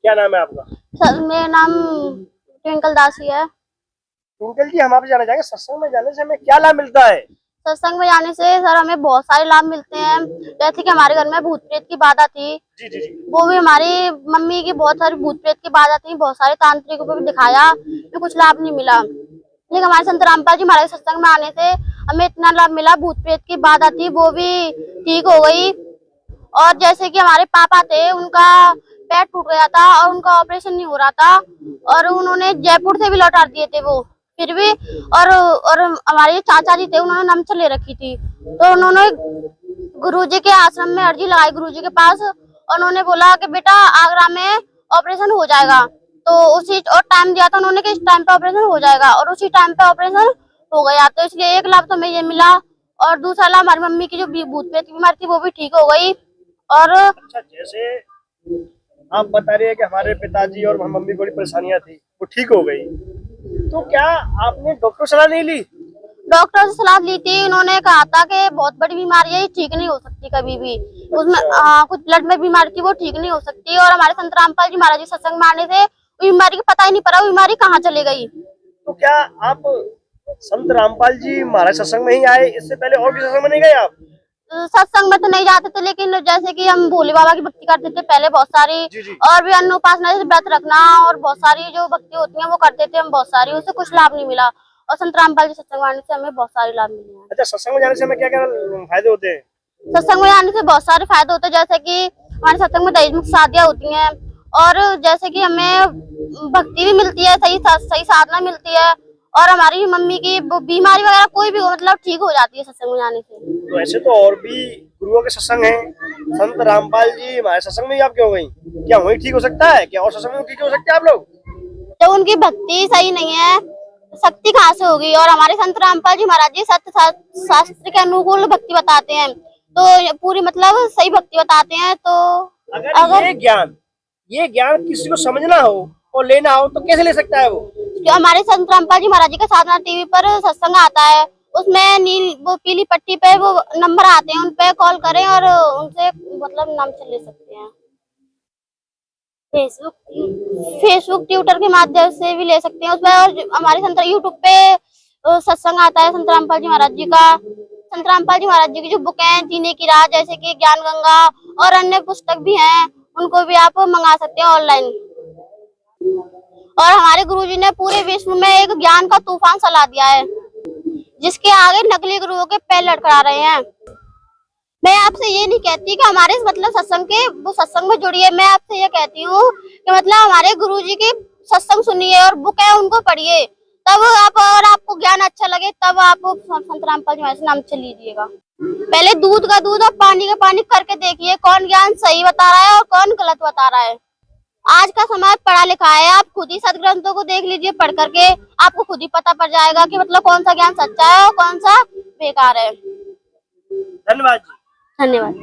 क्या नाम है आपका? सर मेरा नाम ट्विंकल दासी है। ट्विंकल जी, हम आपसे जानना चाहेंगे सत्संग में जाने से हमें क्या लाभ मिलता है? सत्संग में जाने से सर हमें बहुत सारे लाभ मिलते हैं। जैसे कि हमारे घर में भूत प्रेत की बाधा थी, जी जी जी। वो भी हमारी मम्मी की बहुत सारी भूत प्रेत की बाधा थी। बहुत सारे तांत्रिकों को भी दिखाया, तो कुछ लाभ नहीं मिला। लेकिन हमारे संत रामपाल जी महाराज सत्संग में आने से हमें इतना लाभ मिला। भूत प्रेत की बाधा थी वो भी ठीक हो गई। और जैसे कि हमारे पापा थे, उनका पैर टूट गया था और उनका ऑपरेशन नहीं हो रहा था, और उन्होंने जयपुर से भी लौटा दिए थे वो, फिर भी। और हमारे चाचा जी थे, उन्होंने नमच ले रखी थी, तो उन्होंने गुरुजी के आश्रम में अर्जी लगाई गुरुजी के पास। उन्होंने बोला कि बेटा आगरा में ऑपरेशन हो जाएगा, तो उसी और टाइम दिया था उन्होंने कि इस टाइम पे ऑपरेशन हो जाएगा, और उसी टाइम पे ऑपरेशन हो गया। तो इसलिए एक लाभ तो हमें ये मिला, और दूसरा लाभ हमारी मम्मी की जो भूत प्रेत की बीमारी थी वो भी ठीक हो गई। और अच्छा, जैसे आप बता रहे हैं कि हमारे पिताजी और मम्मी को बड़ी परेशानियां थी, वो ठीक हो गई, तो क्या आपने डॉक्टर सलाह नहीं ली? डॉक्टर से सलाह ली थी, उन्होंने कहा था कि बहुत बड़ी बीमारी है, ये ठीक नहीं हो सकती कभी भी। उसमें कुछ ब्लड में बीमारी थी, वो ठीक नहीं हो सकती। और हमारे संत रामपाल जी महाराज जी सत्संग में आने से बीमारी का पता ही नहीं पड़ा, वो बीमारी कहाँ चली गई। तो क्या आप संत रामपाल जी महाराज सत्संग में ही आए, इससे पहले और भी सत्संग में नहीं गए आप? सत्संग में तो नहीं जाते थे, लेकिन जैसे कि हम भोले बाबा की भक्ति करते थे पहले बहुत सारी, जी जी। और भी अन्न उपासना जैसे व्रत रखना और बहुत सारी जो भक्ति होती है वो करते थे हम बहुत सारी, उससे कुछ लाभ नहीं मिला। और संत रामपाल जी सत्संग में आने से हमें बहुत सारे लाभ मिले हैं। अच्छा, सत्संग में जाने से हमें क्या क्या फायदे होते हैं? सत्संग में आने से बहुत सारे फायदे होते हैं, जैसे कि हमारे सत्संग में दहेज मुक्त शादियां होती हैं, और जैसे कि हमें भक्ति भी मिलती है, सही साधना मिलती है, और हमारी मम्मी की बीमारी वगैरह कोई भी हो मतलब ठीक हो जाती है सत्संग में जाने से। तो ऐसे तो और भी गुरुओं के सत्संग हैं, संत रामपाल जी हमारे सत्संग में ही आप क्यों गई? क्या वही ठीक हो सकता है? क्या और सत्संग में ठीक हो सकते हैं आप लोग? जब उनकी भक्ति सही नहीं है, शक्ति कहाँ से होगी। और हमारे संत रामपाल जी महाराज जी सत्य शास्त्र के अनुकूल भक्ति बताते हैं, तो पूरी मतलब सही भक्ति बताते हैं। तो अगर ये ज्ञान किसी को समझना हो और लेना हो तो कैसे ले सकता है वो? जो हमारे संत रामपाल जी महाराज जी का साधना टीवी पर सत्संग आता है, उसमें वो पीली पट्टी पे वो नंबर आते हैं, उन पे कॉल करें और उनसे मतलब नाम से ले सकते हैं। फेसबुक ट्विटर के माध्यम से भी ले सकते हैं उसमें। और हमारे संत यूट्यूब पे सत्संग आता है संत रामपाल जी महाराज जी का। संत रामपाल जी महाराज जी की जो बुक है जीने की राह, जैसे कि ज्ञान गंगा और अन्य पुस्तक भी हैं, उनको भी आप मंगा सकते हैं ऑनलाइन। और हमारे गुरुजी ने पूरे विश्व में एक ज्ञान का तूफान चला दिया है, जिसके आगे नकली गुरुओं के पैर लड़खड़ा रहे हैं। मैं आपसे ये नहीं कहती कि हमारे मतलब सत्संग के वो सत्संग में जुड़िए, मैं आपसे ये कहती हूँ कि मतलब हमारे गुरुजी की सत्संग सुनिए और बुक है उनको पढ़िए, तब आप और आपको ज्ञान अच्छा लगे तब आप संत रामपाल जी महाराज नाम से लीजिएगा। पहले दूध का दूध और पानी का पानी करके देखिए कौन ज्ञान सही बता रहा है और कौन गलत बता रहा है। आज का समाज पढ़ा लिखा है, आप खुद ही सदग्रंथों को देख लीजिए, पढ़ करके आपको खुद ही पता पड़ जाएगा कि मतलब कौन सा ज्ञान सच्चा है और कौन सा बेकार है। धन्यवाद जी। धन्यवाद।